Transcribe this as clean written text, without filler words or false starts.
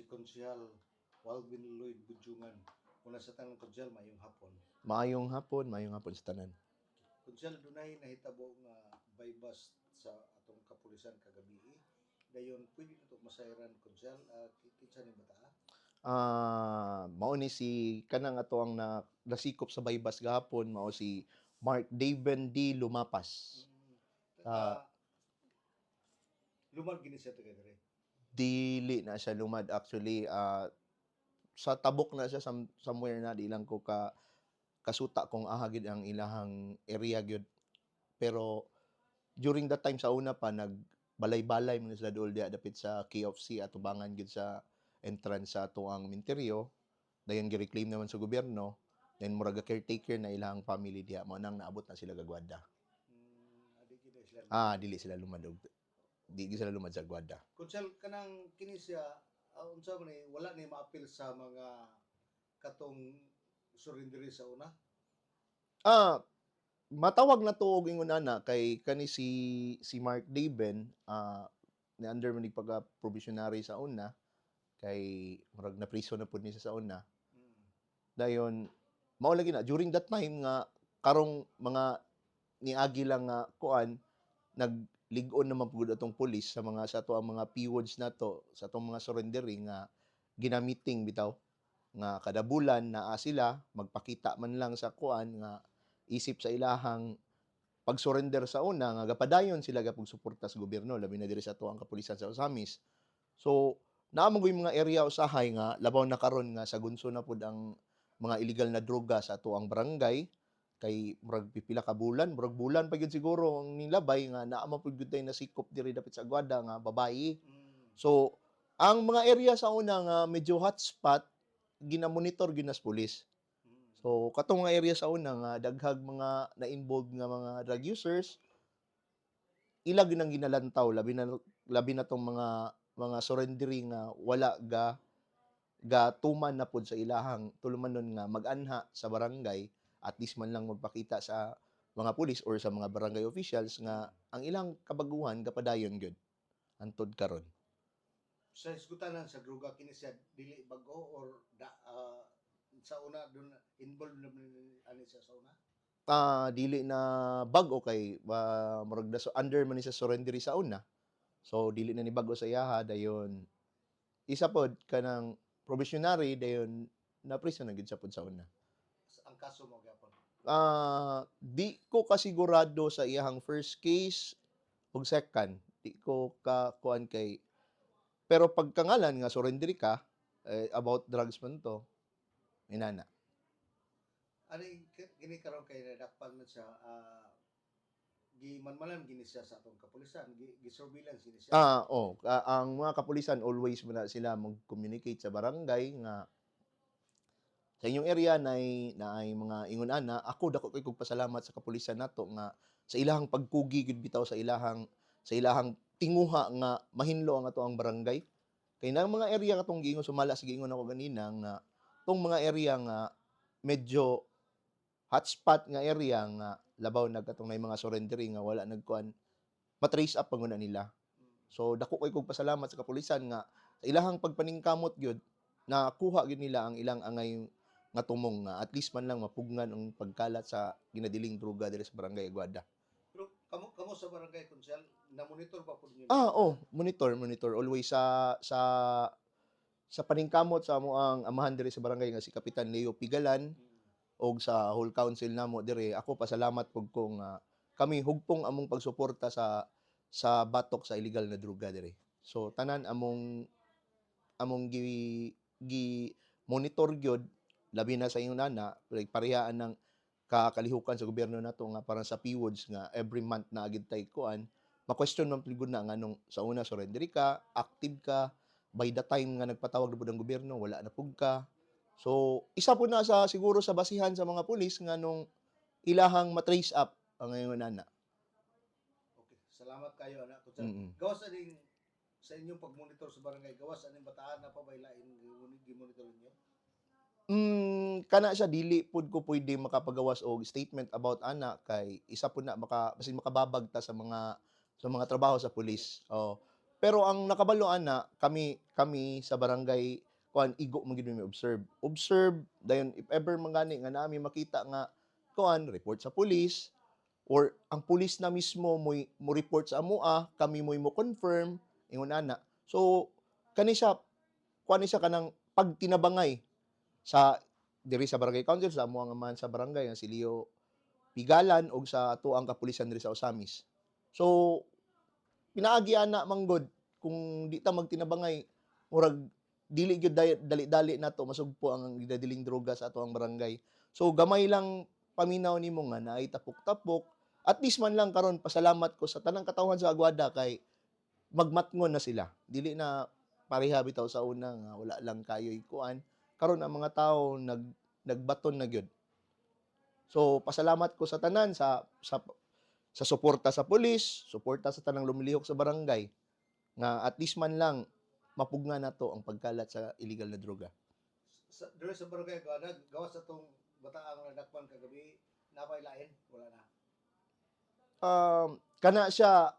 si Konsyal Walvin Lloyd Budjungan. Una sa tanong Konsyal, mayong hapon. Maayong hapon sa tanan. Konsyal, dunay nahitabo nga bypass sa atong kapulisan kagabi. Dayon, pwede na ito masayran, Konsyal. Kinsa ni bata? Mao ni si kanang ato ang nasikop sa baybas gahapon mao si Mark Daven D. Lumapas. Ah, Lumag gini siya taga dire. dili na siya lumad actually sa tabok na siya somewhere na di lang ko kasuta kung ahagid ang ilahang area gyud. Pero during that time sa una pa nagbalay-balay man sila dool diha dapit sa KFC at tubangan gyud sa entrance sa tuang minteryo. Dayon gi-reclaim naman sa gobyerno. Then murag caretaker na ilang family diha mo nang naabot na sila gagwada. Adi gid sila. Dili sila lumad di sila lumad sa gwada. Konsyal, kanang kini siya, unsa man ni wala ni maapil sa mga katong surrenderi sa una. Matawag na to og ingon ana kay kani si Mark Daven ni under man pagka probationary sa una kay murag na prison na pud ni sa una. Dayon mao lagi na during that time nga karong mga niagi lang nga kuan nagligon naman pud atong pulis sa mga sa ato ang mga PWDs nato sa atong mga surrendering nga ginamiting bitaw nga kada bulan naa sila magpakita man lang sa kuan nga isip sa ilahang pag-surrender sa una nga gapadayon sila gapog suporta sa gobyerno labi na diri sa ato ang kapulisan sa Osamis. So naamo mga area usahay nga labaw na karon nga sa gunso na pud ang mga illegal na droga sa ato ang barangay kay murag pipila ka bulan, murag bulan pa gyud siguro ang nilabay nga naa man pud gyud tay nasikop diri dapit sa Aguada nga babayi. So ang mga area sa una nga medyo hotspot ginamonitor ginas pulis. So katong mga area sa una nga daghag mga na-involved nga mga drug users ila ginang ginalantaw labi na tong mga surrendering nga wala gatuman na pud sa ilahang tulumanon nga mag-anha sa barangay at least man lang magpakita sa mga pulis or sa mga barangay officials nga ang ilang kabaguhan gapadayon gyud antud karon. Sa isgutanan sa droga kini siya dili bago or sa una doon involved na ani siya sa una. Dili na bag-o kay murag na so under man ni sa surrender sa una. So dili na ni bag-o sa iyaha dayon isa pod kanang probationary dayon na prison na gid sa pod sa una. Ang kaso mo gyapon. Di ko kasigurado sa iyahang first case ug second. Di ko ka kuan kay pero pagkangalan nga surrender ka about drugs man to inana. Ani kini karon kay nadakpan man siya gimanmalan gini siya sa atong kapulisan, gi-surveillance gini siya. Ang mga kapulisan always man sila mag-communicate sa barangay nga sa inyong area na ay mga ingon ana ako dako kay kog pasalamat sa kapulisan nato nga sa ilahang pagkugi gid bitaw sa ilahang tinguha nga mahinlo ang ato ang barangay kay nang mga area katong giingon sumala sige ingon ako ganina nga tong mga area nga medyo hotspot nga area nga labaw nagkatong na mga surrendering nga wala nagkuan matrace up panguna nila. So dako kay kog pasalamat sa kapulisan nga sa ilahang pagpaningkamot gyud nakuha gyud nila ang ilang angay nga tumong nga at least man lang mapugnan ang pagkalat sa ginadiling droga diri sa barangay Aguada. Pero kamo sa barangay Konsyal, na monitor ba pud niyo? Monitor always sa paningkamot sa amo ang amahan diri sa barangay nga si Kapitan Leo Pigalan og sa whole council namo diri ako pasalamat pud ko nga kami hugpong among pagsuporta sa batok sa illegal na droga diri. So tanan among gi monitor gyud labi na sa inyo nana like parehaan ng kakalihukan sa gobyerno nato nga parang sa PWDs nga every month na agid tay kuan ma-question man pud na nga nung sa una surrender ka, active ka, by the time nga nagpatawag na pud ang gobyerno wala na pud ka. So isa po na sa siguro sa basihan sa mga pulis nga nung ilahang matrace up ang ngayon nana. Okay, salamat kayo anak Konsyal. Gawas aning sa inyong pagmonitor sa barangay, gawas aning bataan na pabailain gi-monitor niyo? Kana siya dili pud ko pwede makapagawas og statement about ana kay isa pud na basin makababag ta sa mga trabaho sa pulis. Pero ang nakabalo ana kami kami sa barangay kuan igo man gid mi observe dayon if ever mangani nga nami makita nga kuan report sa pulis or ang pulis na mismo mo report sa amoa kami mo confirm ingon ana so kani siya kuan ni siya kanang pagtinabangay sa diri sa barangay council sa amo nga man sa barangay nga si Leo Pigalan og sa tuang kapulisan diri sa Osamis. So pinaagi ana manggod kung di ta magtinabangay murag dili gyud dali-dali nato masugpo ang gidadiling droga sa ato ang barangay. So gamay lang paminaw nimo nga naay tapok-tapok at least man lang karon pasalamat ko sa tanang katawhan sa Aguada kay magmatngon na sila. Dili na pareha bitaw sa una nga wala lang kayo'y kuan. Karon ang mga tao nagbaton na gyud. So pasalamat ko sa tanan sa suporta sa pulis, suporta sa tanang lumilihok sa barangay nga at least man lang mapugna nato ang pagkalat sa illegal na droga. Diri sa barangay Aguada, gawas sa itong bataang nadakpan kagabi, napay lain, wala na. Kana siya